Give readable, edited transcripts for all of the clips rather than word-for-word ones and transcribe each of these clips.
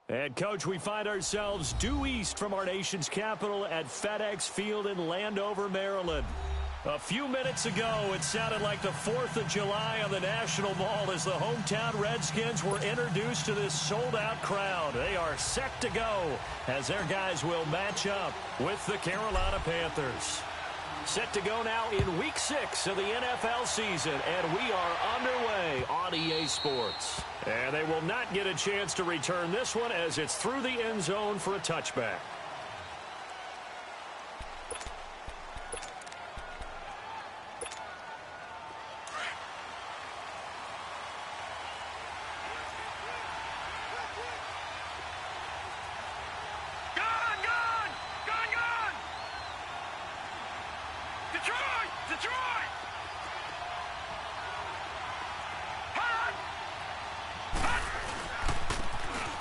And, Coach, we find ourselves due east from our nation's capital at FedEx Field in Landover, Maryland. A few minutes ago, it sounded like the 4th of July on the National Mall as the hometown Redskins were introduced to this sold-out crowd. They are set to go as their guys will match up with the Carolina Panthers. Set to go now in Week 6 of the NFL season, and we are underway on EA Sports. And they will not get a chance to return this one as it's through the end zone for a touchback.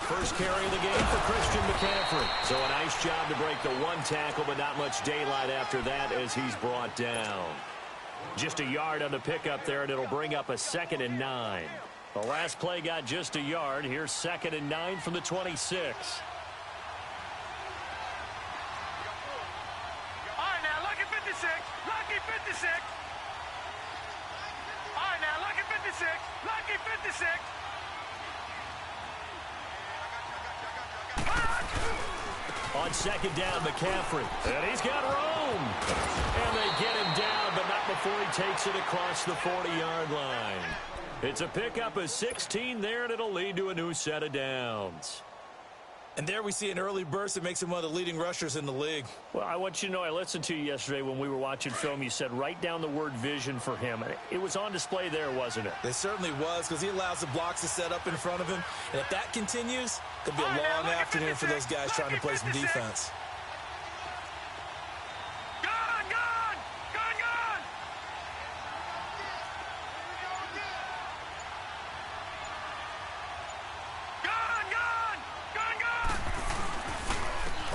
First carry of the game for Christian McCaffrey. So a nice job to break the one tackle, but not much daylight after that as he's brought down. Just a yard on the pickup there, and it'll bring up a 2nd and 9. The last play got just a yard. Here's 2nd and 9 from the 26. All right, now, lucky 56. Lucky 56. All right, now, lucky 56. Lucky 56. On 2nd down, McCaffrey. And he's got room. And they get him down, but not before he takes it across the 40-yard line. It's a pickup of 16 there, and it'll lead to a new set of downs. And there we see an early burst that makes him one of the leading rushers in the league. Well, I want you to know, I listened to you yesterday when we were watching film. You said write down the word vision for him. It was on display there, wasn't it? It certainly was, because he allows the blocks to set up in front of him. And if that continues, it could be a long afternoon for those guys trying to play some defense.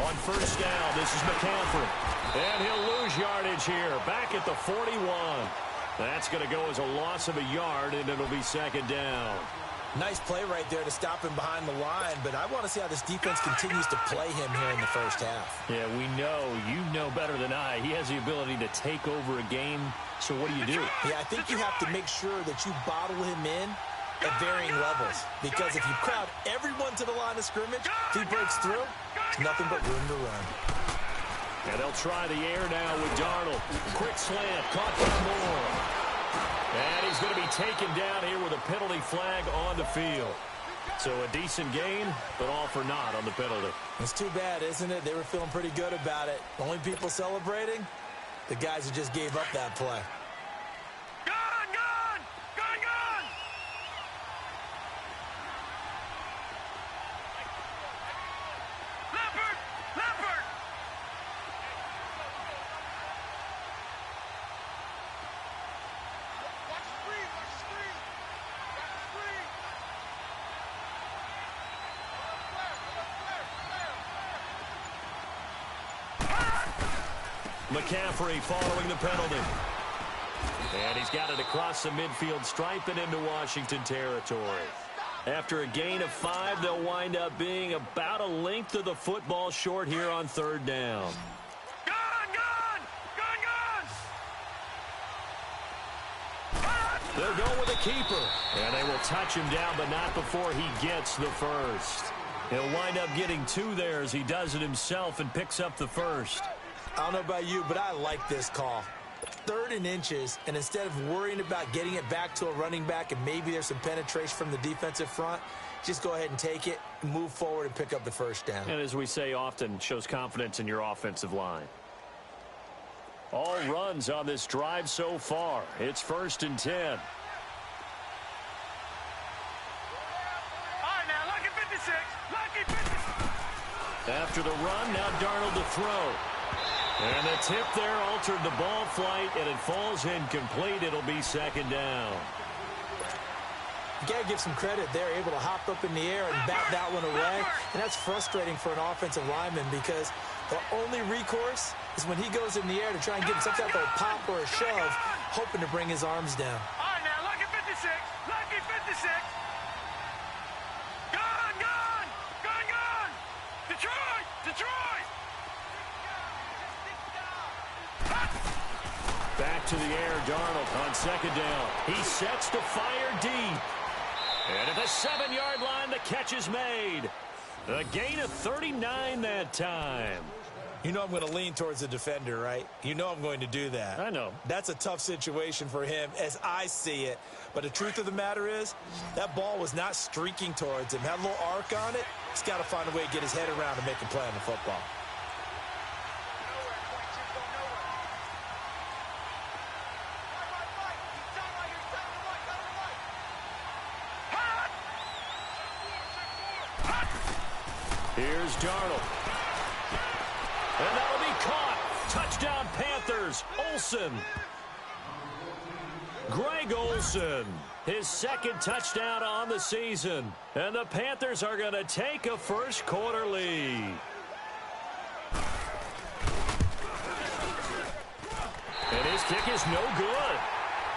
On first down, this is McCaffrey. And he'll lose yardage here, back at the 41. That's going to go as a loss of a yard, and it'll be 2nd down. Nice play right there to stop him behind the line, but I want to see how this defense continues to play him here in the first half. Yeah, we know. You know better than I. He has the ability to take over a game, so what do? Yeah, I think you have to make sure that you bottle him in at varying levels, because if you crowd everyone to the line of scrimmage, if he breaks through, there's nothing but room to run. And they'll try the air now with Darnold. Quick slant, caught by Moore. And he's going to be taken down here with a penalty flag on the field. So a decent gain, but all for naught on the penalty. It's too bad, isn't it? They were feeling pretty good about it. Only people celebrating, the guys who just gave up that play. McCaffrey following the penalty. And he's got it across the midfield stripe and into Washington territory. After a gain of 5, they'll wind up being about a length of the football short here on 3rd down. They'll go with a keeper. And they will touch him down, but not before he gets the first. He'll wind up getting 2 there as he does it himself and picks up the first. I don't know about you, but I like this call. 3rd and inches, and instead of worrying about getting it back to a running back and maybe there's some penetration from the defensive front, just go ahead and take it, move forward, and pick up the first down. And as we say often, shows confidence in your offensive line. All runs on this drive so far. It's 1st and 10. All right, now, lucky 56. Lucky 56. After the run, now Darnold to throw. And the tip there altered the ball flight, and it falls incomplete. It'll be 2nd down. You got to give some credit. They're able to hop up in the air and bat that one away. And that's frustrating for an offensive lineman because the only recourse is when he goes in the air to try and get some type of pop or a shove, hoping to bring his arms down. All right, now, lucky 56. Lucky 56. Gone, gone, gone, gone. to the air. Darnold on second down. He sets to fire deep. And at the 7-yard line, the catch is made. A gain of 39 that time. You know I'm going to lean towards the defender, right? You know I'm going to do that. I know. That's a tough situation for him as I see it. But the truth of the matter is, that ball was not streaking towards him. Had a little arc on it. He's got to find a way to get his head around and make a play on the football. Here's Darnold. And that'll be caught. Touchdown, Panthers. Olsen. Greg Olsen, his second touchdown on the season. And the Panthers are going to take a first-quarter lead. And his kick is no good.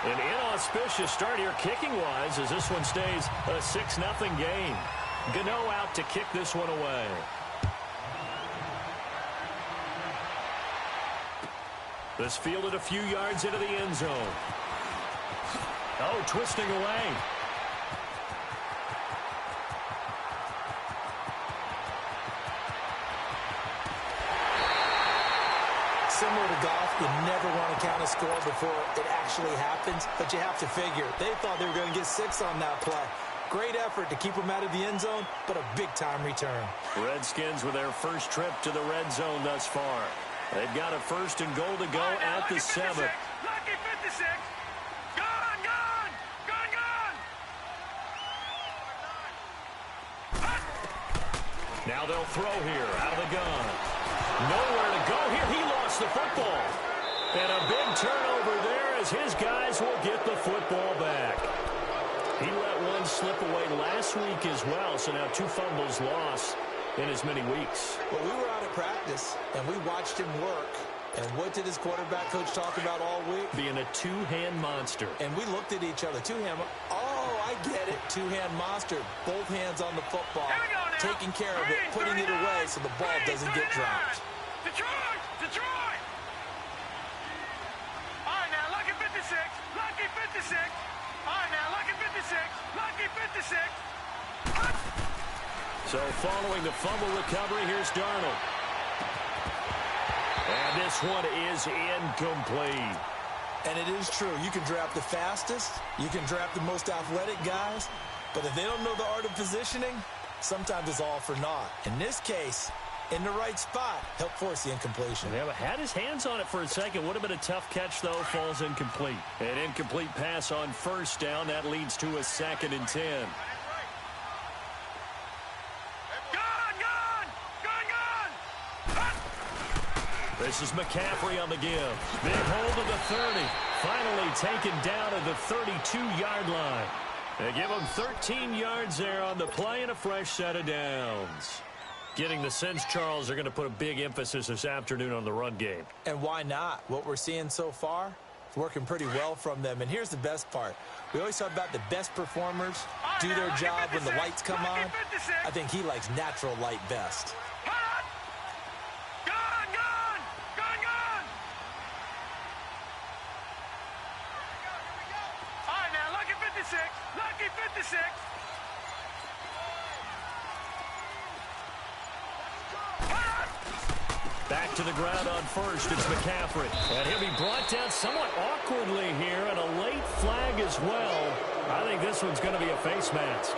An inauspicious start here kicking-wise as this one stays a 6-0 game. Gano out to kick this one away. This fielded a few yards into the end zone. Oh, twisting away. Similar to golf, you never want to count a score before it actually happens, but you have to figure. They thought they were going to get 6 on that play. Great effort to keep them out of the end zone, but a big-time return. Redskins with their first trip to the red zone thus far. They've got a first and goal to go at the 7. Lucky 56. Gone, gone, gone, gone. Now they'll throw here out of the gun. Nowhere to go here. He lost the football. And a big turnover there as his guys will get the football back. He let one slip away last week as well, so now 2 fumbles lost in as many weeks. Well, we were out at practice, and we watched him work. And what did his quarterback coach talk about all week? Being a two-hand monster. And we looked at each other. Two-hand. Oh, I get it. Two-hand monster. Both hands on the football. Taking care of it, putting it away so the ball doesn't get dropped. Detroit! Detroit! All right, now, lucky 56. Lucky 56. All right, now, lucky 56. Lucky 56. So following the fumble recovery, here's Darnold. And this one is incomplete. And it is true. You can draft the fastest. You can draft the most athletic guys. But if they don't know the art of positioning, sometimes it's all for naught. In this case, in the right spot, helped force the incompletion. Yeah, but had his hands on it for a second. Would have been a tough catch, though. Falls incomplete. An incomplete pass on first down. That leads to a 2nd and 10. This is McCaffrey on the give. Big hold of the 30. Finally taken down at the 32-yard line. They give him 13 yards there on the play and a fresh set of downs. Getting the sense, Charles, they're going to put a big emphasis this afternoon on the run game. And why not? What we're seeing so far is working pretty well from them. And here's the best part. We always talk about the best performers do their job when the lights come on. I think he likes natural light best. Lucky 56. Back to the ground on first. It's McCaffrey. And he'll be brought down somewhat awkwardly here, and a late flag as well. I think this one's going to be a face mask.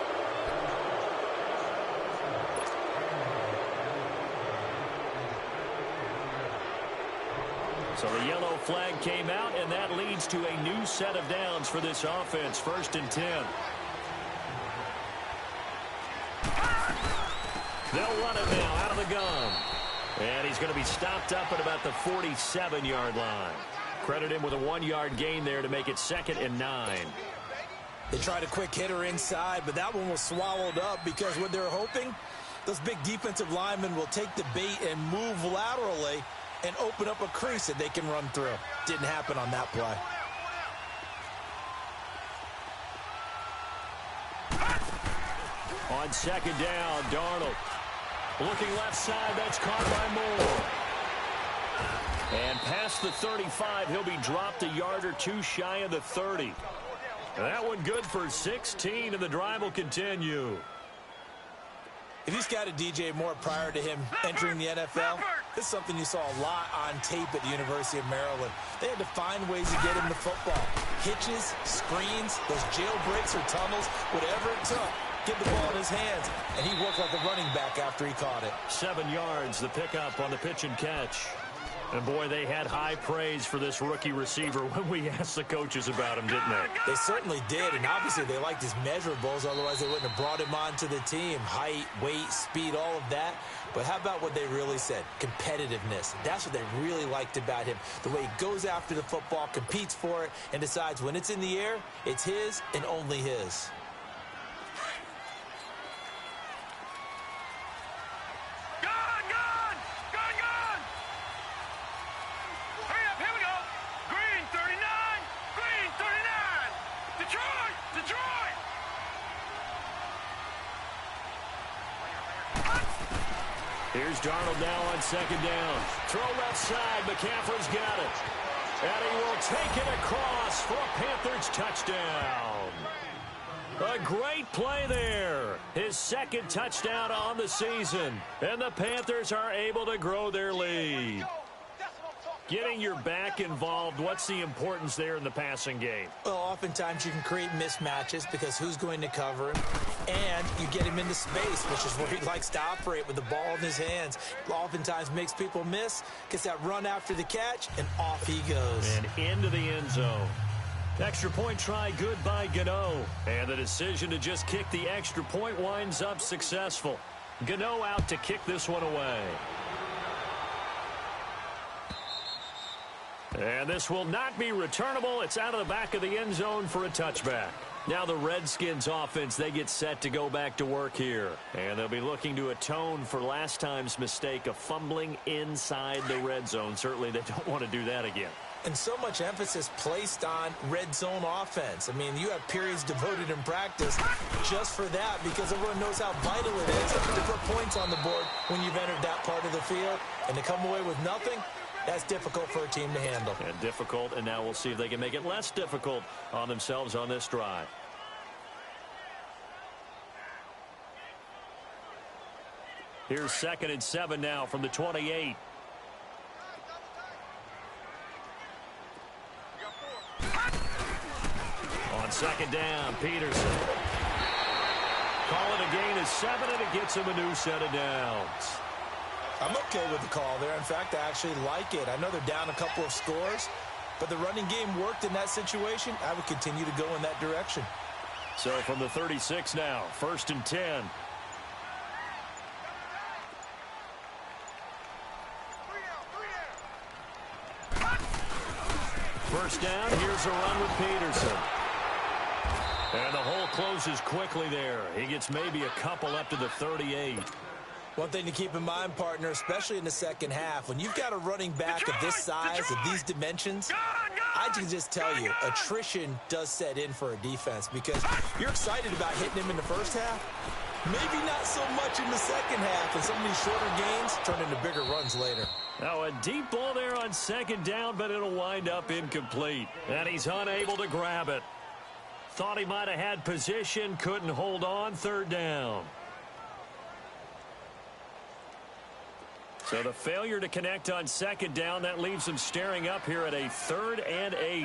So the yellow flag came out, and that leads to a new set of downs for this offense. 1st and 10. They'll run it now out of the gun. And he's going to be stopped up at about the 47-yard line. Credit him with a 1-yard gain there to make it 2nd and 9. They tried a quick hitter inside, but that one was swallowed up because what they're hoping, those big defensive linemen will take the bait and move laterally and open up a crease that they can run through. Didn't happen on that play. On 2nd down, Darnold. Looking left side, that's caught by Moore. And past the 35, he'll be dropped a yard or two shy of the 30. And that one good for 16, and the drive will continue. If you scouted DJ Moore prior to him entering the NFL, this is something you saw a lot on tape at the University of Maryland. They had to find ways to get him the football. Hitches, screens, those jailbreaks or tunnels, whatever it took. Get the ball in his hands, and he worked like a running back after he caught it. 7 yards, the pickup on the pitch and catch. And, boy, they had high praise for this rookie receiver when we asked the coaches about him, didn't they? They certainly did, and obviously they liked his measurables. Otherwise, they wouldn't have brought him onto the team. Height, weight, speed, all of that. But how about what they really said? Competitiveness. That's what they really liked about him. The way he goes after the football, competes for it, and decides when it's in the air, it's his and only his. Here's Darnold now on second down. Throw left side. McCaffrey's got it. And he will take it across for a Panthers touchdown. A great play there. His second touchdown on the season. And the Panthers are able to grow their lead. Getting your back involved, what's the importance there in the passing game? Well, oftentimes you can create mismatches because who's going to cover him? And you get him into space, which is where he likes to operate with the ball in his hands. Oftentimes makes people miss, gets that run after the catch, and off he goes. And into the end zone. Extra point try good by Gano. And the decision to just kick the extra point winds up successful. Gano out to kick this one away. And this will not be returnable. It's out of the back of the end zone for a touchback. Now the Redskins offense, they get set to go back to work here. And they'll be looking to atone for last time's mistake of fumbling inside the red zone. Certainly they don't want to do that again. And so much emphasis placed on red zone offense. I mean, you have periods devoted in practice just for that because everyone knows how vital it is to put points on the board when you've entered that part of the field. And to come away with nothing, that's difficult for a team to handle. And difficult, and now we'll see if they can make it less difficult on themselves on this drive. Here's 2nd and 7 now from the 28. On 2nd down, Peterson. Call it a gain of 7, and it gets him a new set of downs. I'm okay with the call there. In fact, I actually like it. I know they're down a couple of scores, but the running game worked in that situation. I would continue to go in that direction. So from the 36 now, 1st and 10. First down, here's a run with Peterson. And the hole closes quickly there. He gets maybe a couple up to the 38. One thing to keep in mind, partner, especially in the second half, when you've got a running back of this size, of these dimensions, I can just tell you, attrition does set in for a defense because you're excited about hitting him in the first half. Maybe not so much in the second half, and some of these shorter gains turn into bigger runs later. Now a deep ball there on 2nd down, but it'll wind up incomplete. And he's unable to grab it. Thought he might have had position, couldn't hold on, 3rd down. So the failure to connect on 2nd down, that leaves him staring up here at a 3rd and 8.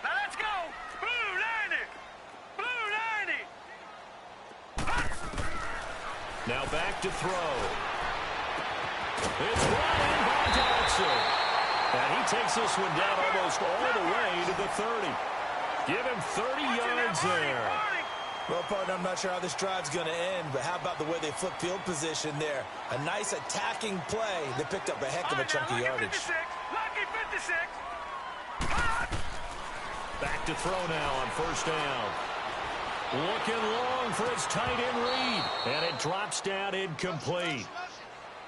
Now let's go. Blue 90. Blue 90. Now back to throw. It's brought in by Jackson. And he takes this one down almost all the way to the 30. Give him 30 yards there. Well, partner, I'm not sure how this drive's going to end, but how about the way they flip field position there? A nice attacking play. They picked up a heck of a chunk of yardage. Lucky 56. Back to throw now on 1st down. Looking long for his tight end read. And it drops down incomplete.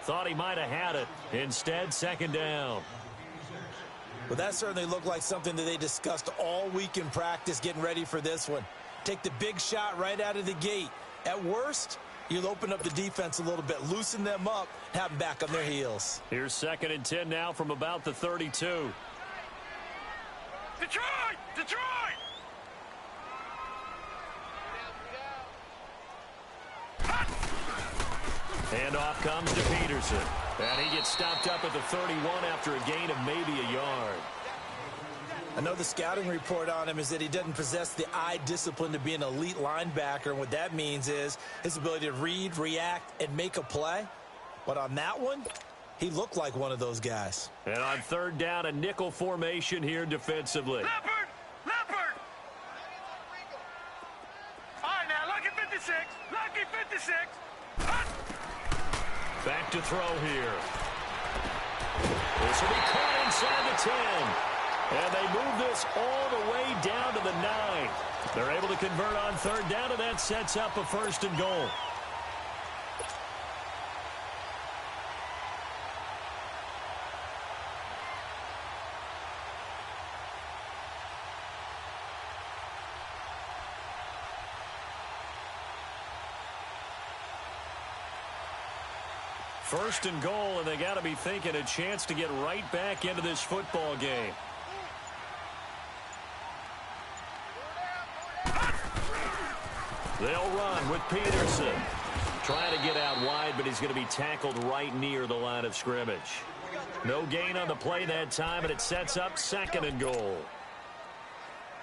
Thought he might have had it. Instead, 2nd down. Well, that certainly looked like something that they discussed all week in practice getting ready for this one. Take the big shot right out of the gate. At worst, You'll open up the defense a little bit, loosen them up, have them back on their heels. Here's 2nd and 10 now from about the 32. Detroit! Detroit! Handoff comes to Peterson. And he gets stopped up at the 31 after a gain of maybe a yard. I know the scouting report on him is that he doesn't possess the eye discipline to be an elite linebacker. And what that means is his ability to read, react, and make a play. But on that one, he looked like one of those guys. And on 3rd down, a nickel formation here defensively. Leopard! Leopard! All right, now, lucky 56. Lucky 56. Hut! Back to throw here. This will be caught inside the 10. And they move this all the way down to the 9. They're able to convert on 3rd down, and that sets up a 1st and goal. First and goal, and they got to be thinking a chance to get right back into this football game. They'll run with Peterson. Trying to get out wide, but he's going to be tackled right near the line of scrimmage. No gain on the play that time, and it sets up 2nd and goal.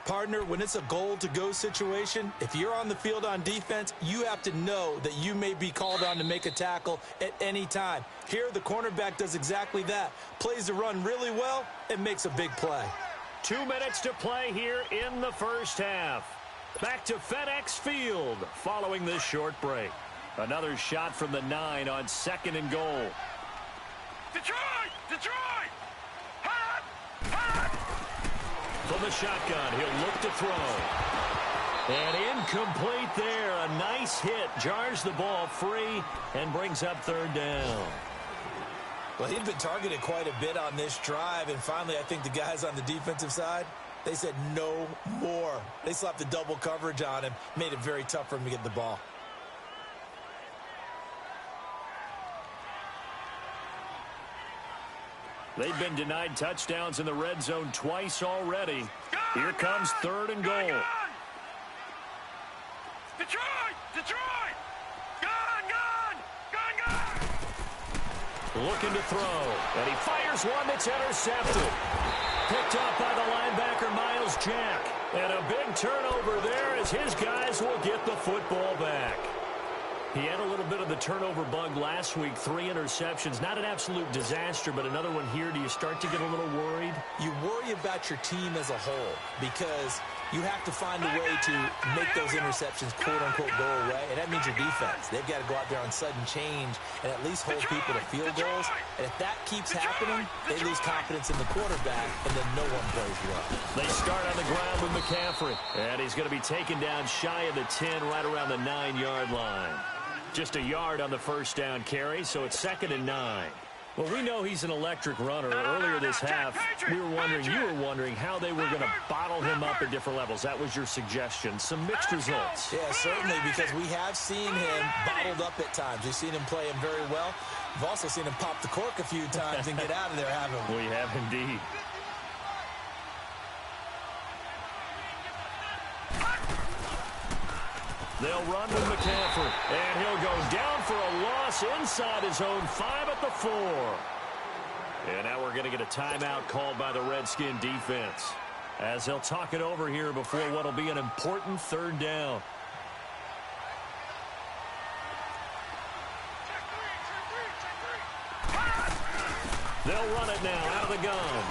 Partner, when it's a goal-to-go situation, if you're on the field on defense, you have to know that you may be called on to make a tackle at any time. Here, the cornerback does exactly that. Plays the run really well and makes a big play. 2 minutes to play here in the first half. Back to FedEx Field following this short break. Another shot from the 9 on 2nd and goal. Detroit! Detroit! Hut! Hut! From the shotgun, he'll look to throw. And incomplete there. A nice hit. Jars the ball free and brings up 3rd down. Well, he'd been targeted quite a bit on this drive, and finally I think the guys on the defensive side, they said no more. They slapped the double coverage on him, made it very tough for him to get the ball. They've been denied touchdowns in the red zone twice already. Here comes 3rd and goal. Detroit! Detroit! Gun! Looking to throw. And he fires one that's intercepted. Picked up by the linebacker, Miles Jack. And a big turnover there as his guys will get the football back. He had a little bit of the turnover bug last week, 3 interceptions. Not an absolute disaster, but another one here. Do you start to get a little worried? You worry about your team as a whole because you have to find a way to make those interceptions, quote-unquote, go away, and that means your defense. They've got to go out there on sudden change and at least hold people to field goals. And if that keeps happening, they lose confidence in the quarterback, and then no one plays well. They start on the ground with McCaffrey, and he's going to be taken down shy of the 10, right around the 9-yard line. Just a yard on the first down carry, so it's 2nd and 9. Well, we know he's an electric runner. Earlier this half, you were wondering how they were going to bottle him up at different levels. That was your suggestion. Some mixed results. Yeah, certainly, because we have seen him bottled up at times. We've seen him play him very well. We've also seen him pop the cork a few times and get out of there, haven't we? We have indeed. They'll run with McCaffrey, and he'll go down for a loss inside his own 5 at the 4. And now we're going to get a timeout called by the Redskin defense as they'll talk it over here before what will be an important 3rd down. They'll run it now out of the gun.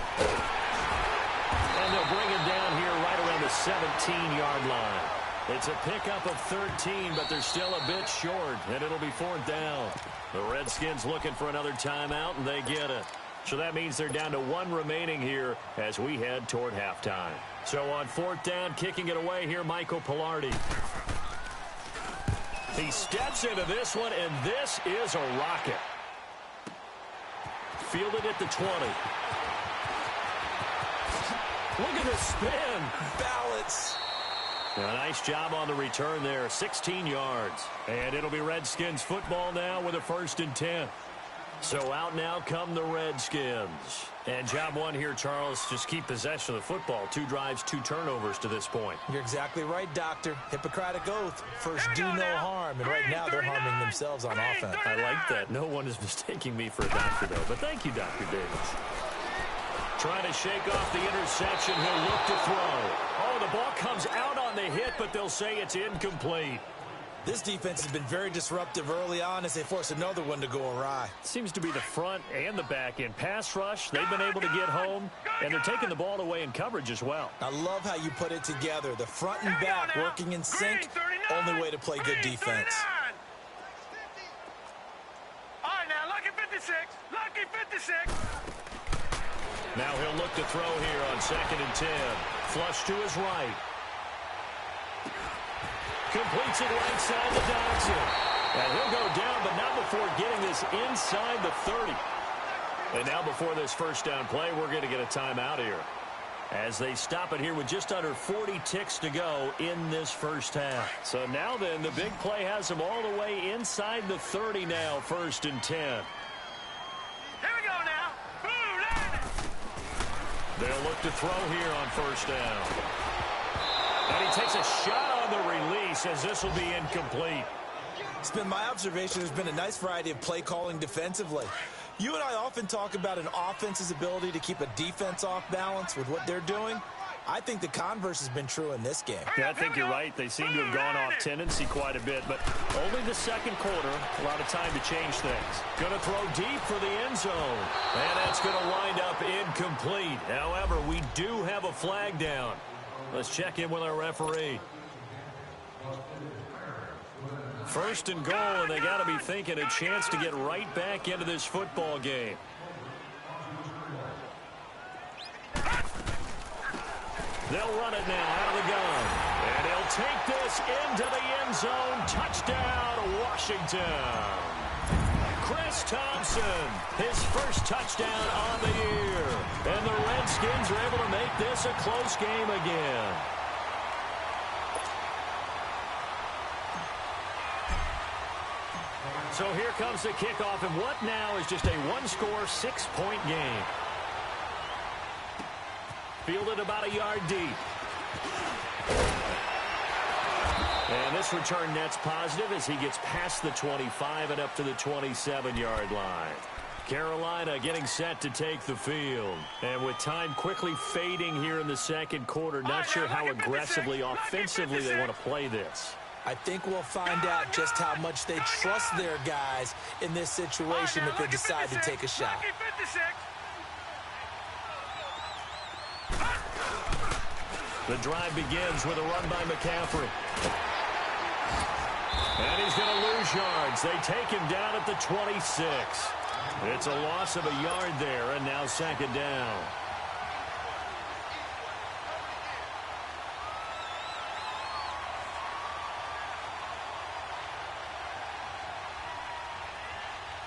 And they'll bring it down here right around the 17-yard line. It's a pickup of 13, but they're still a bit short, and it'll be 4th down. The Redskins looking for another timeout, and they get it. So that means they're down to 1 remaining here as we head toward halftime. So on 4th down, kicking it away here, Michael Pilardi. He steps into this one, and this is a rocket. Fielded at the 20. Look at the spin. Balance. A nice job on the return there, 16 yards. And it'll be Redskins football now with a 1st and 10. So out now come the Redskins. And job one here, Charles, just keep possession of the football. 2 drives, 2 turnovers to this point. You're exactly right, Doctor. Hippocratic oath. First, do no harm. And right now, they're harming themselves on offense. I like that. No one is mistaking me for a doctor, though. But thank you, Dr. Davis. Trying to shake off the interception. He'll look to throw. Oh, the ball comes out on the hit, but they'll say it's incomplete. This defense has been very disruptive early on as they force another one to go awry. Seems to be the front and the back end. Pass rush, they've been able to get home, and they're taking the ball away in coverage as well. I love how you put it together. The front and back working in sync, only way to play good defense. All right, now, lucky 56. Lucky 56. Now he'll look to throw here on 2nd and 10. Flush to his right. Completes it right side to Dodson. And he'll go down, but not before getting this inside the 30. And now before this 1st down play, we're going to get a timeout here, as they stop it here with just under 40 ticks to go in this 1st half. So now then, the big play has them all the way inside the 30 now, 1st and 10. Here we go now. They'll look to throw here on 1st down. And he takes a shot on the release, as this will be incomplete. It's been my observation there's been a nice variety of play calling defensively. You and I often talk about an offense's ability to keep a defense off balance with what they're doing. I think the converse has been true in this game. Yeah, I think you're right. They seem to have gone off tendency quite a bit, but only the 2nd quarter. A lot of time to change things. Going to throw deep for the end zone. And that's going to wind up incomplete. However, we do have a flag down. Let's check in with our referee. 1st and goal, and they got to be thinking a chance to get right back into this football game. They'll run it now out of the gun. And he'll take this into the end zone. Touchdown, Washington. Chris Thompson, his 1st touchdown on the year. And the Redskins are able to make this a close game again. So here comes the kickoff, and what now is just a 1-score, 6-point game. Fielded about a yard deep. And this return net's positive as he gets past the 25 and up to the 27-yard line. Carolina getting set to take the field. And with time quickly fading here in the 2nd quarter, not sure how aggressively, offensively they want to play this. I think we'll find out just how much they trust their guys in this situation if they decide to take a shot. The drive begins with a run by McCaffrey. And he's going to lose yards. They take him down at the 26. It's a loss of a yard there, and now 2nd down.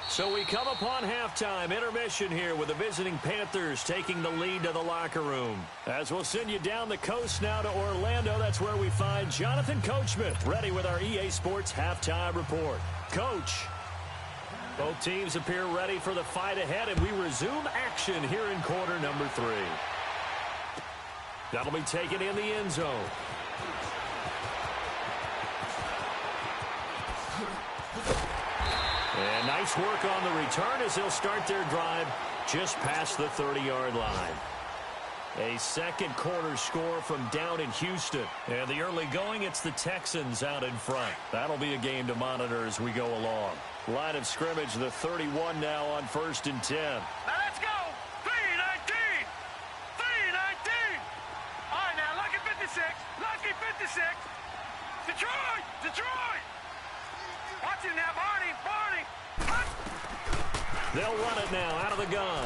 So we come upon halftime, intermission here with the visiting Panthers taking the lead to the locker room. As we'll send you down the coast now to Orlando, that's where we find Jonathan Coachman, ready with our EA Sports halftime report. Coach, both teams appear ready for the fight ahead, and we resume action here in quarter number 3. That'll be taken in the end zone. And nice work on the return as they'll start their drive just past the 30-yard line. A 2nd quarter score from down in Houston. And the early going, it's the Texans out in front. That'll be a game to monitor as we go along. Line of scrimmage, the 31 now on 1st and 10. Now let's go. 3-19. 3-19. All right, now, lucky 56. Lucky 56. Detroit. Detroit. Watch him now, Barney. Barney. They'll run it now out of the gun.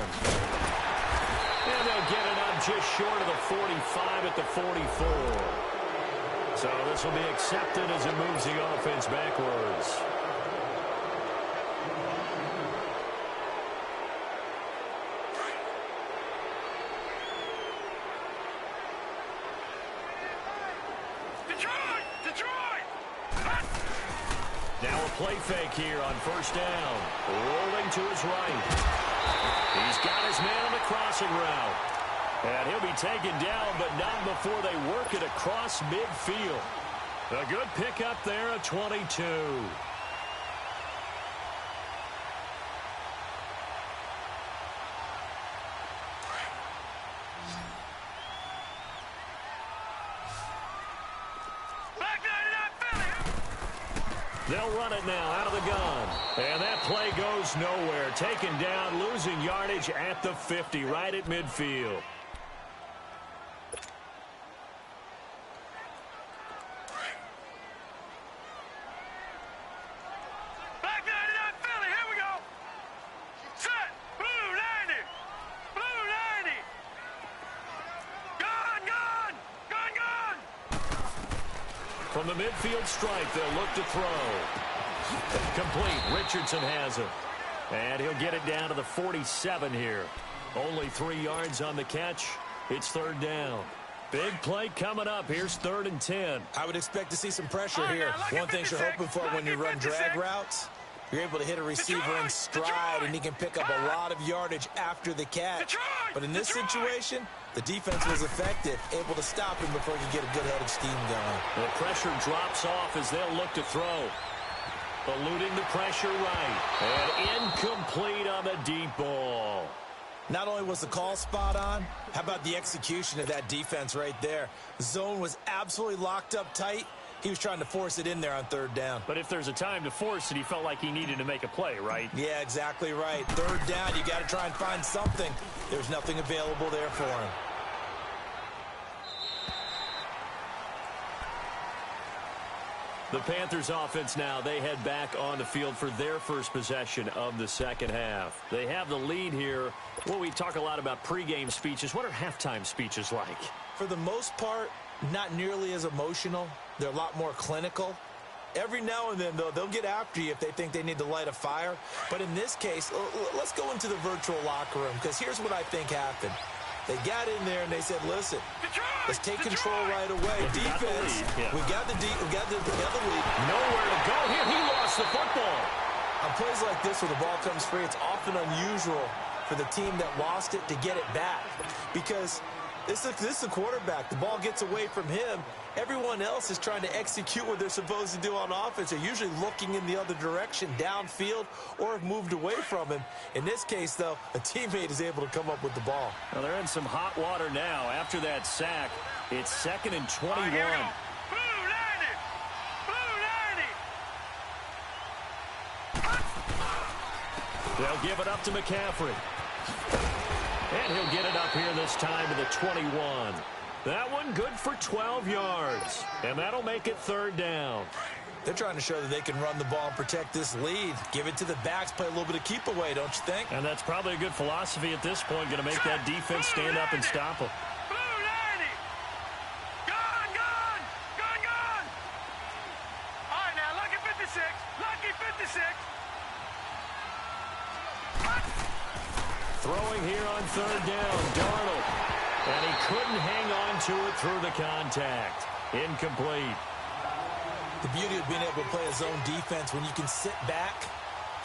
And they'll get it up just short of the 45 at the 44. So this will be accepted as it moves the offense backwards. Detroit. Now a play fake here on first down. Rolling to his right. He's got his man on the crossing route. And he'll be taken down, but not before they work it across midfield. A good pickup there at 22. They'll run it now out of the gun. And that play goes nowhere. Taken down, losing yardage at the 50, right at midfield. Back 99 Philly, here we go. Set, blue 90, blue 90. Gun, gun, gun, gun. From the midfield stripe, they'll look to throw. Complete. Richardson has it. And he'll get it down to the 47 here. Only 3 yards on the catch. It's third down. Big play coming up. Here's 3rd and 10. I would expect to see some pressure here. One thing you're hoping for when you run drag routes, you're able to hit a receiver in stride, and he can pick up a lot of yardage after the catch. But in this situation, the defense was effective, able to stop him before he could get a good head of steam going. The pressure drops off as they'll look to throw. Eluding the pressure right. And incomplete on the deep ball. Not only was the call spot on, how about the execution of that defense right there? The zone was absolutely locked up tight. He was trying to force it in there on 3rd down. But if there's a time to force it, he felt like he needed to make a play, right? Yeah, exactly right. 3rd down, you got to try and find something. There's nothing available there for him. The Panthers offense now, they head back on the field for their first possession of the second half. They have the lead here. Well, we talk a lot about pregame speeches. What are halftime speeches like? For the most part, not nearly as emotional. They're a lot more clinical. Every now and then, though, they'll get after you if they think they need to light a fire. But in this case, let's go into the virtual locker room, because here's what I think happened. They got in there and they said, listen, let's take control right away. Defense, we got the lead. Nowhere to go here. He lost the football. On plays like this where the ball comes free, it's often unusual for the team that lost it to get it back, because this is the quarterback. The ball gets away from him. Everyone else is trying to execute what they're supposed to do on offense. They're usually looking in the other direction, downfield, or have moved away from him. In this case, though, a teammate is able to come up with the ball. Well, they're in some hot water now. After that sack, it's 2nd and 21. Blue 90, blue 90. They'll give it up to McCaffrey. And he'll get it up here this time to the 21. That one good for 12 yards. And that'll make it 3rd down. They're trying to show that they can run the ball and protect this lead. Give it to the backs, play a little bit of keep away, don't you think? And that's probably a good philosophy at this point, going to make that defense stand up and stop them. Blue 90. Gun, gun, gun, gun. All right, now, lucky 56. Lucky 56. Throwing here on 3rd down, Darnold. And he couldn't hang on to it through the contact. Incomplete. The beauty of being able to play a zone defense, when you can sit back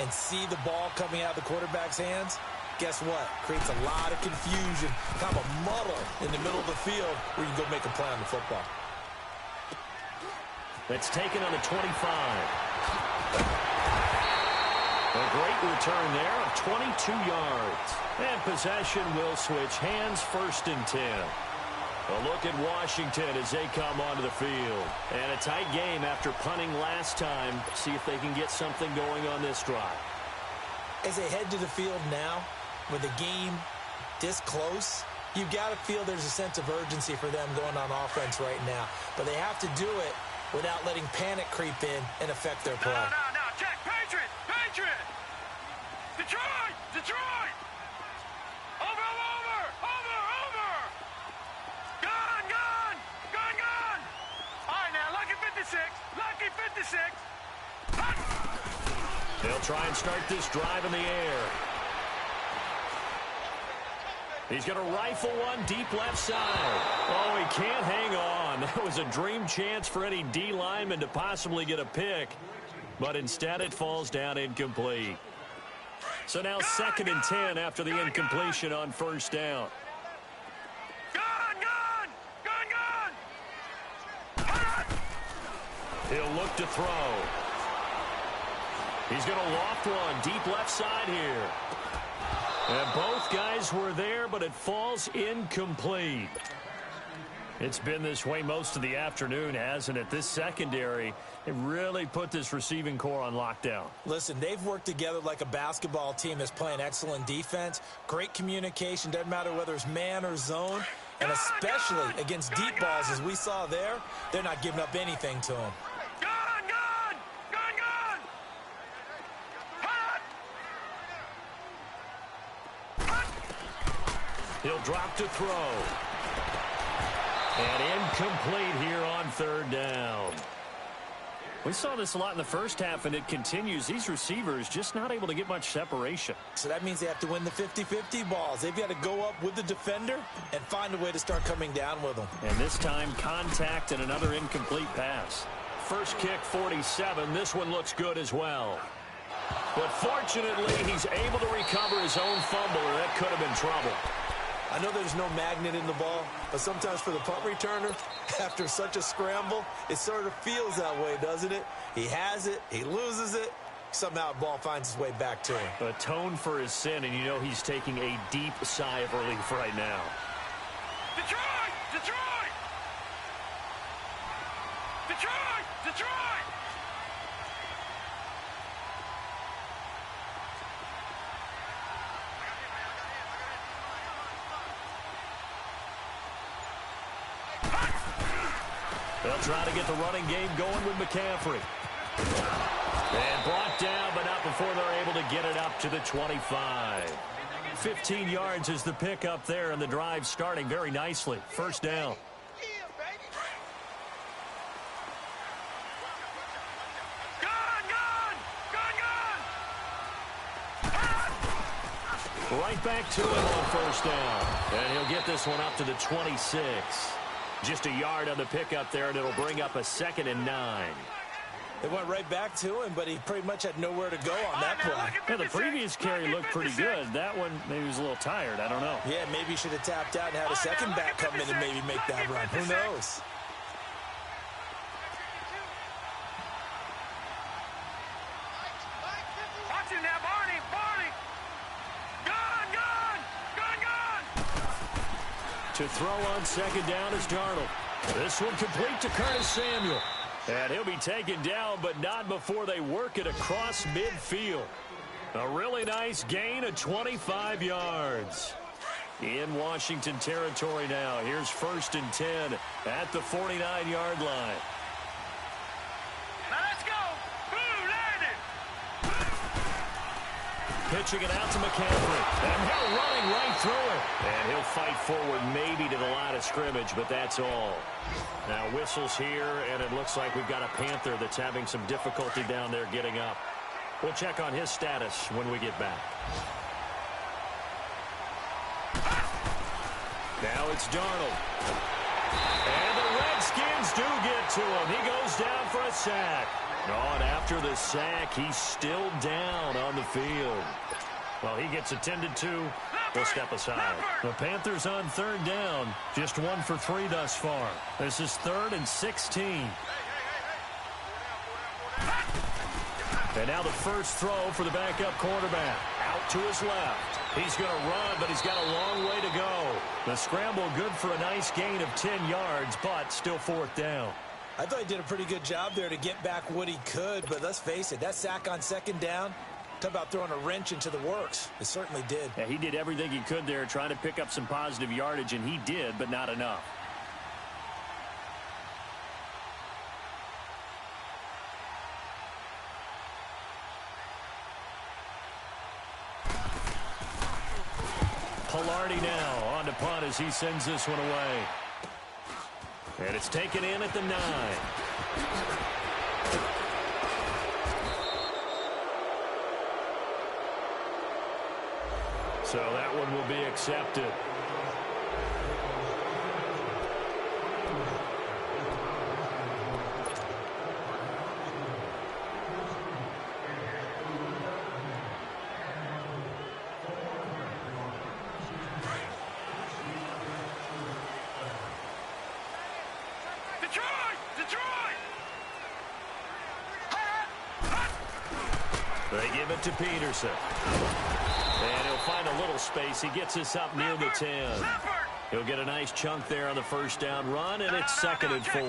and see the ball coming out of the quarterback's hands, guess what? Creates a lot of confusion, kind of a muddle in the middle of the field where you can go make a play on the football. That's taken on the 25. A great return there of 22 yards. And possession will switch hands, 1st and 10. A look at Washington as they come onto the field. And a tight game after punting last time. See if they can get something going on this drive. As they head to the field now, with the game this close, you've got to feel there's a sense of urgency for them going on offense right now. But they have to do it without letting panic creep in and affect their play. No, check, Patriot, Patriot. Detroit, Detroit. Over. Gun, gun, gun, gun. All right, now, lucky 56, lucky 56. They'll try and start this drive in the air. He's going to rifle one deep left side. Oh, he can't hang on. That was a dream chance for any D lineman to possibly get a pick. but instead it falls down incomplete. So now 2nd and 10 after the incompletion on first down. He'll look to throw. He's going to loft one deep left side here. And both guys were there, but it falls incomplete. It's been this way most of the afternoon, hasn't it? This secondary, it really put this receiving core on lockdown. Listen, they've worked together like a basketball team that's playing excellent defense. Great communication, doesn't matter whether it's man or zone. And especially against deep balls, as we saw there, they're not giving up anything to them. He'll drop to throw. And incomplete here on 3rd down. We saw this a lot in the first half, and it continues. These receivers just not able to get much separation. So that means they have to win the 50-50 balls. They've got to go up with the defender and find a way to start coming down with them. And this time, contact and another incomplete pass. First kick, 47. This one looks good as well. But fortunately, he's able to recover his own fumble, or that could have been trouble. I know there's no magnet in the ball, but sometimes for the punt returner, after such a scramble, it sort of feels that way, doesn't it? He has it, he loses it, somehow the ball finds its way back to him. Atone for his sin, and you know he's taking a deep sigh of relief right now. Detroit! Detroit! Detroit! Detroit! They'll try to get the running game going with McCaffrey. And brought down, but not before they're able to get it up to the 25. 15 yards is the pickup there, and the drive starting very nicely. First down. Right back to him on first down. And he'll get this one up to the 26. Just a yard on the pickup there, and it'll bring up a 2nd and 9. It went right back to him, but he pretty much had nowhere to go on that play. Yeah, the previous carry looked pretty good. That one, maybe he was a little tired. I don't know. Yeah, maybe he should have tapped out and had a second back come in and maybe make that run. Who knows? Watch him now, Barney! Barney! Gun! To throw on 2nd down is Darnold. This one complete to Curtis Samuel. And he'll be taken down, but not before they work it across midfield. A really nice gain of 25 yards. In Washington territory now. Here's 1st and 10 at the 49-yard line. Now let's go! Boom, landed! Pitching it out to McCaffrey. And he'll running right through it. And he'll fight forward maybe to the line of scrimmage, but that's all. Now whistles here, and it looks like we've got a Panther that's having some difficulty down there getting up. We'll check on his status when we get back. Now it's Darnold. And the Redskins do get to him. He goes down for a sack. Oh, and after the sack, he's still down on the field. Well, he gets attended to. We'll step aside. The Panthers on 3rd down. Just 1 for 3 thus far. This is 3rd and 16. And now the first throw for the backup quarterback. Out to his left. He's going to run, but he's got a long way to go. The scramble good for a nice gain of 10 yards, but still 4th down. I thought he did a pretty good job there to get back what he could, but let's face it, that sack on 2nd down, talk about throwing a wrench into the works. It certainly did. Yeah, he did everything he could there, trying to pick up some positive yardage, and he did, but not enough. Pilardi now on to punt as he sends this one away. And it's taken in at the 9. So that one will be accepted. Detroit! Detroit! They give it to Peterson. And he'll find a little space. He gets us up near the 10. He'll get a nice chunk there on the first down run, and it's 2nd and 4.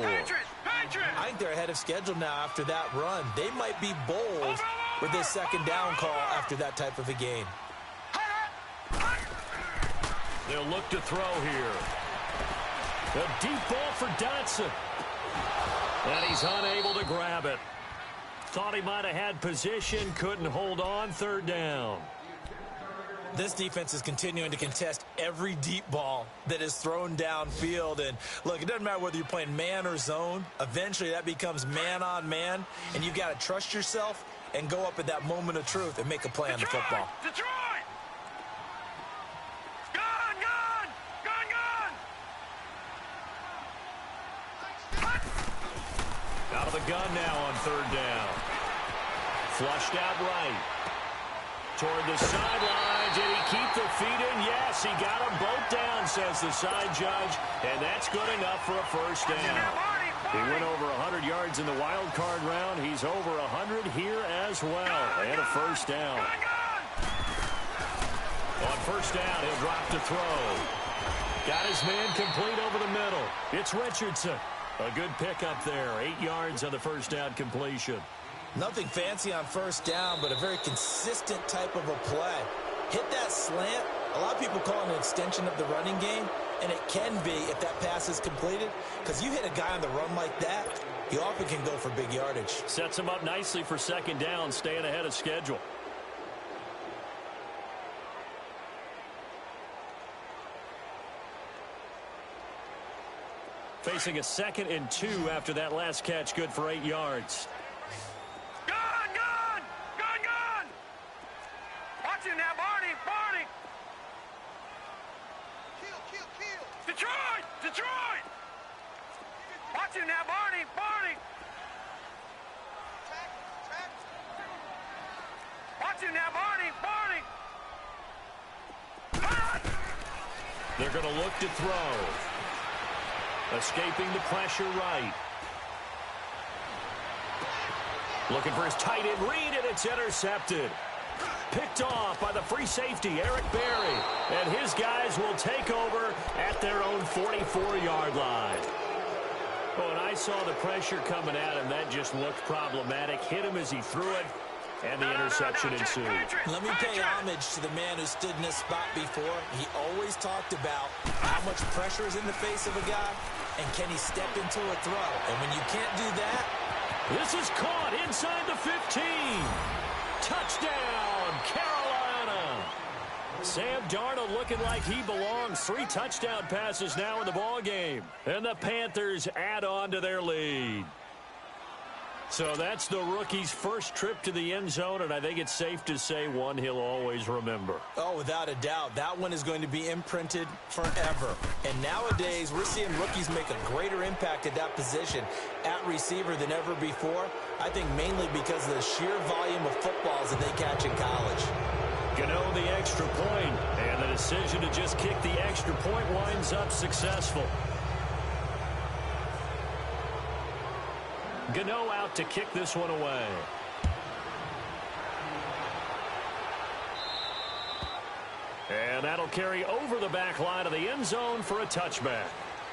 I think they're ahead of schedule now after that run. They might be bold with this 2nd down call after that type of a game. They'll look to throw here. A deep ball for Dotson. And he's unable to grab it. Thought he might have had position, couldn't hold on, 3rd down. This defense is continuing to contest every deep ball that is thrown downfield. And, look, it doesn't matter whether you're playing man or zone. Eventually, that becomes man-on-man, and you've got to trust yourself and go up at that moment of truth and make a play on the football. Detroit! Gun, gun! Gun, gun! Out of the gun now on 3rd down. Flushed out right. Toward the sideline. Did he keep the feet in? Yes, he got them both down, says the side judge. And that's good enough for a 1st down. He went over 100 yards in the wild card round. He's over 100 here as well. And a 1st down. On 1st down, he'll drop to throw. Got his man complete over the middle. It's Richardson. A good pickup there. 8 yards on the 1st down completion. Nothing fancy on 1st down, but a very consistent type of a play. Hit that slant. A lot of people call it an extension of the running game, and it can be if that pass is completed, because you hit a guy on the run like that, you often can go for big yardage. Sets him up nicely for 2nd down, staying ahead of schedule. Facing a 2nd and 2 after that last catch, good for 8 yards. Gun, gun! Gun, gun! Watch him now, Barney! Barney! Kill! Detroit! Detroit! Watch him now, Barney! Barney! Watch him now, Barney! Barney! They're going to look to throw. Escaping the pressure right. Looking for his tight end read, and it's intercepted. Picked off by the free safety, Eric Berry. And his guys will take over at their own 44-yard line. Oh, and I saw the pressure coming at him. That just looked problematic. Hit him as he threw it, and the interception ensued. Let me pay homage to the man who stood in this spot before. He always talked about how much pressure is in the face of a guy, and can he step into a throw. And when you can't do that, this is caught inside the 15. Touchdown, Carolina. Sam Darnold looking like he belongs. 3 touchdown passes now in the ballgame. And the Panthers add on to their lead. So that's the rookie's first trip to the end zone, and I think it's safe to say one he'll always remember. Oh, without a doubt. That one is going to be imprinted forever. And nowadays, we're seeing rookies make a greater impact at that position at receiver than ever before. I think mainly because of the sheer volume of footballs that they catch in college. Gano the extra point, and the decision to just kick the extra point winds up successful. Gano out to kick this one away. And that'll carry over the back line of the end zone for a touchback.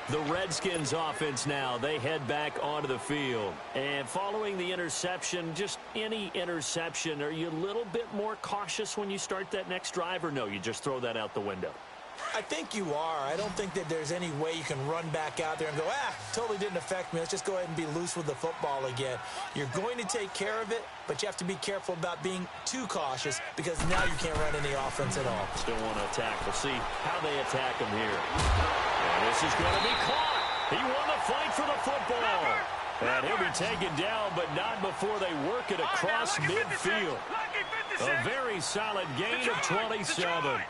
The Redskins offense now, they head back onto the field. And following the interception, just any interception, are you a little bit more cautious when you start that next drive, or no, you just throw that out the window? I think you are. I don't think that there's any way you can run back out there and go, totally didn't affect me. Let's just go ahead and be loose with the football again. You're going to take care of it, but you have to be careful about being too cautious because now you can't run any offense at all. Still want to attack. We'll see how they attack him here. And this is going to be caught. He won the fight for the football. And he'll be taken down, but not before they work it across midfield. A very solid gain of 27.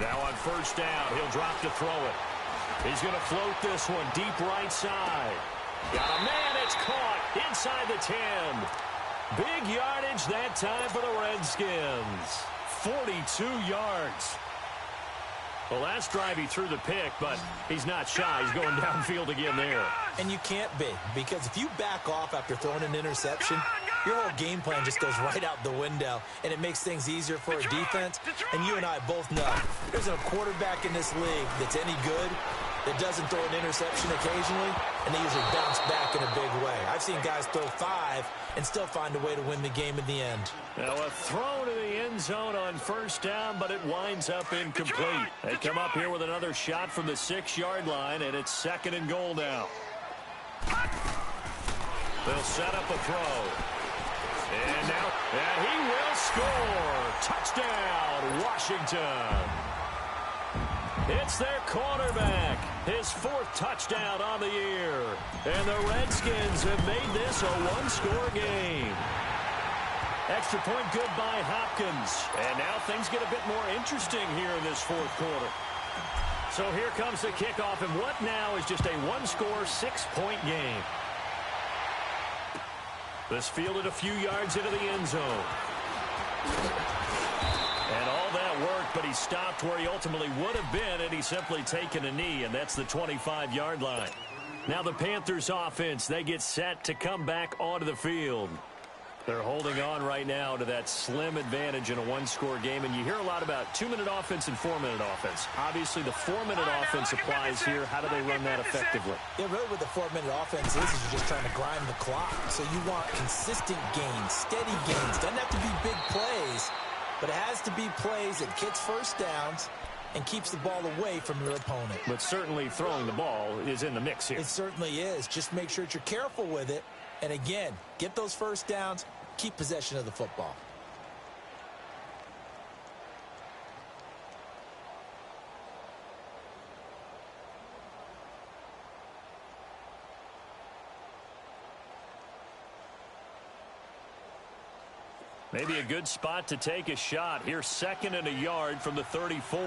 Now on first down, he'll drop to throw it. He's going to float this one deep right side. Got a man, it's caught inside the 10. Big yardage that time for the Redskins. 42 yards. Well, last drive he threw the pick, but he's not shy. He's going downfield again there. And you can't be, because if you back off after throwing an interception, your whole game plan just goes right out the window, and it makes things easier for a defense. And you and I both know there's a quarterback in this league that's any good that doesn't throw an interception occasionally, and they usually bounce back in a big way. I've seen guys throw 5 and still find a way to win the game in the end. Now a throw to the end zone on first down, but it winds up incomplete. They come up here with another shot from the 6-yard line, and it's 2nd and goal now. They'll set up a throw. And now, and he will score. Touchdown, Washington. It's their quarterback. His 4th touchdown on the year. And the Redskins have made this a 1-score game. Extra point good by Hopkins. And now things get a bit more interesting here in this 4th quarter. So here comes the kickoff, and what now is just a 1-score, 6-point game. This fielded a few yards into the end zone. And all that worked, but he stopped where he ultimately would have been had he simply taken a knee, and that's the 25-yard line. Now the Panthers offense, they get set to come back onto the field. They're holding on right now to that slim advantage in a 1-score game, and you hear a lot about 2-minute offense and 4-minute offense. Obviously, the 4-minute offense applies here. How do they run that effectively? Yeah, really what the 4-minute offense is you're just trying to grind the clock. So you want consistent gains, steady gains. Doesn't have to be big plays, but it has to be plays that gets first downs and keeps the ball away from your opponent. But certainly throwing the ball is in the mix here. It certainly is. Just make sure that you're careful with it. And again, get those first downs, keep possession of the football. Maybe a good spot to take a shot. Here's 2nd and a yard from the 34.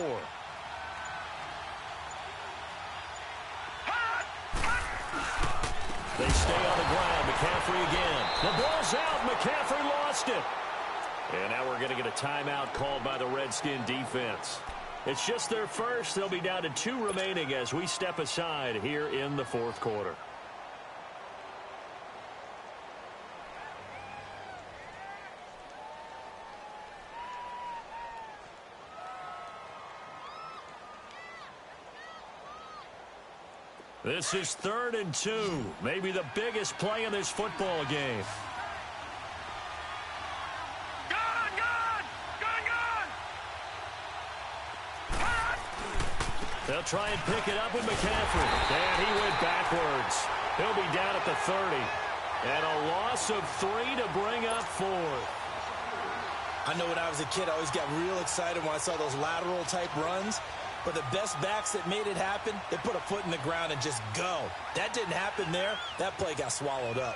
They stay on the ground. McCaffrey again. The ball's out. McCaffrey lost it. And now we're going to get a timeout called by the Redskin defense. It's just their first. They'll be down to 2 remaining as we step aside here in the 4th quarter. This is 3rd and 2. Maybe the biggest play in this football game. They'll try and pick it up with McCaffrey. And he went backwards. He'll be down at the 30. And a loss of 3 to bring up 4th. I know when I was a kid, I always got real excited when I saw those lateral type runs. But the best backs that made it happen, they put a foot in the ground and just go. That didn't happen there. That play got swallowed up.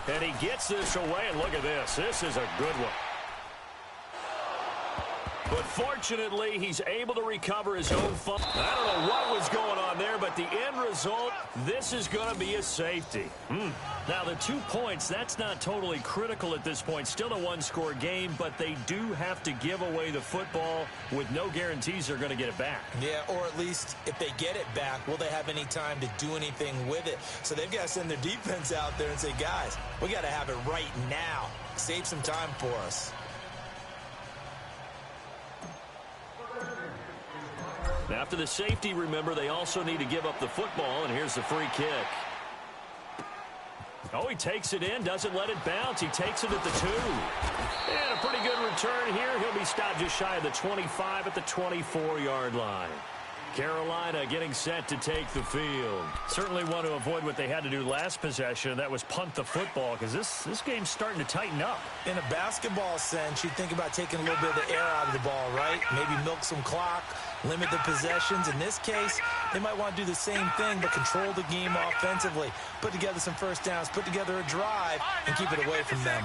And he gets this away, and look at this. This is a good one. But fortunately, he's able to recover his own fumble. I don't know what was going on there, but the end result, this is going to be a safety. Now, the 2 points, that's not totally critical at this point. Still a 1-score game, but they do have to give away the football with no guarantees they're going to get it back. Yeah, or at least if they get it back, will they have any time to do anything with it? So they've got to send their defense out there and say, guys, we got to have it right now. Save some time for us. After the safety, remember, they also need to give up the football, and here's the free kick. Oh, he takes it in, doesn't let it bounce. He takes it at the 2. And a pretty good return here. He'll be stopped just shy of the 25 at the 24-yard line. Carolina getting set to take the field. Certainly want to avoid what they had to do last possession. That was punt the football, because this game's starting to tighten up. In a basketball sense, you think about taking a little bit of the air out of the ball, right? Maybe milk some clock, limit the possessions. In this case, they might want to do the same thing, but control the game offensively. Put together some first downs, put together a drive, and keep it away from them.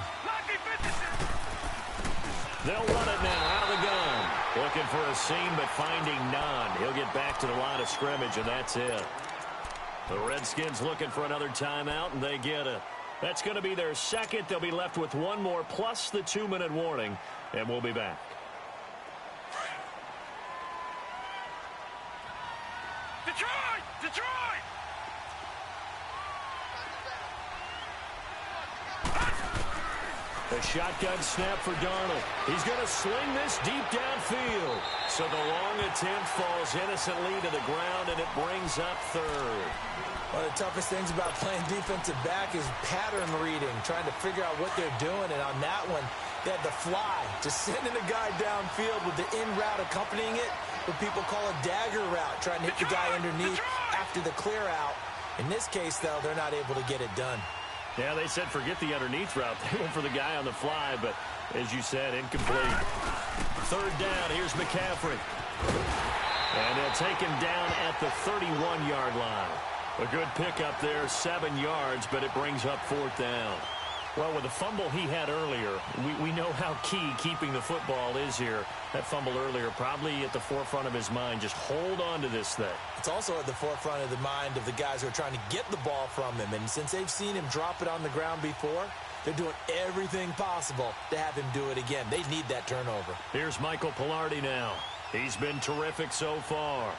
They'll run it now out of the gun. Looking for a seam, but finding none. He'll get back to the line of scrimmage, and that's it. The Redskins looking for another timeout, and they get it. That's going to be their second. They'll be left with one more, plus the 2-minute warning, and we'll be back. Detroit! Detroit! The shotgun snap for Darnold. He's going to sling this deep downfield. So the long attempt falls innocently to the ground, and it brings up third. One of the toughest things about playing defensive back is pattern reading, trying to figure out what they're doing. And on that one, they had the fly, just sending a guy downfield with the in route accompanying it, what people call a dagger route, trying to hit the guy underneath after the clear out. In this case, though, they're not able to get it done. Yeah, they said forget the underneath route. They went for the guy on the fly, but as you said, incomplete. Third down, here's McCaffrey. And they'll take him down at the 31-yard line. A good pickup there, 7 yards, but it brings up fourth down. Well, with the fumble he had earlier, we know how key keeping the football is here. That fumble earlier probably at the forefront of his mind. Just hold on to this thing. It's also at the forefront of the mind of the guys who are trying to get the ball from him. And since they've seen him drop it on the ground before, they're doing everything possible to have him do it again. They need that turnover. Here's Michael Pilardi now. He's been terrific so far.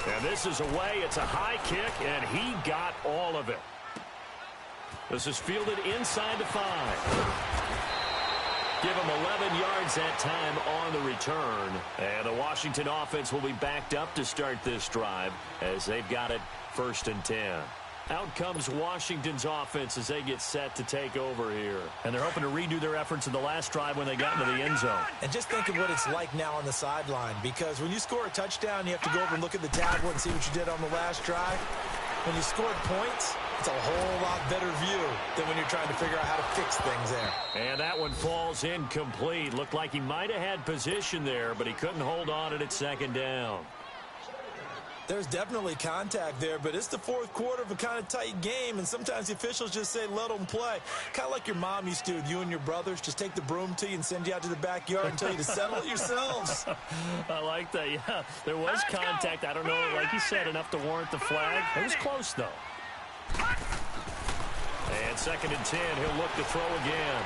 And this is away. It's a high kick, and he got all of it. This is fielded inside the 5. Give him 11 yards that time on the return. And the Washington offense will be backed up to start this drive as they've got it 1st and 10. Out comes Washington's offense as they get set to take over here. And they're hoping to redo their efforts in the last drive when they got into the end zone. And just think of what it's like now on the sideline, because when you score a touchdown, you have to go over and look at the tablet and see what you did on the last drive. When you scored points, it's a whole lot better view than when you're trying to figure out how to fix things there. And that one falls incomplete. Looked like he might have had position there, but he couldn't hold on at 2nd down. There's definitely contact there, but it's the 4th quarter of a kind of tight game, and sometimes the officials just say, let them play. Kind of like your mom used to with you and your brothers. Just take the broom to you and send you out to the backyard and tell you to settle it yourselves. I like that, yeah. There was contact. I don't know, like you said, enough to warrant the flag. It was close, though. And 2nd and 10, he'll look to throw again.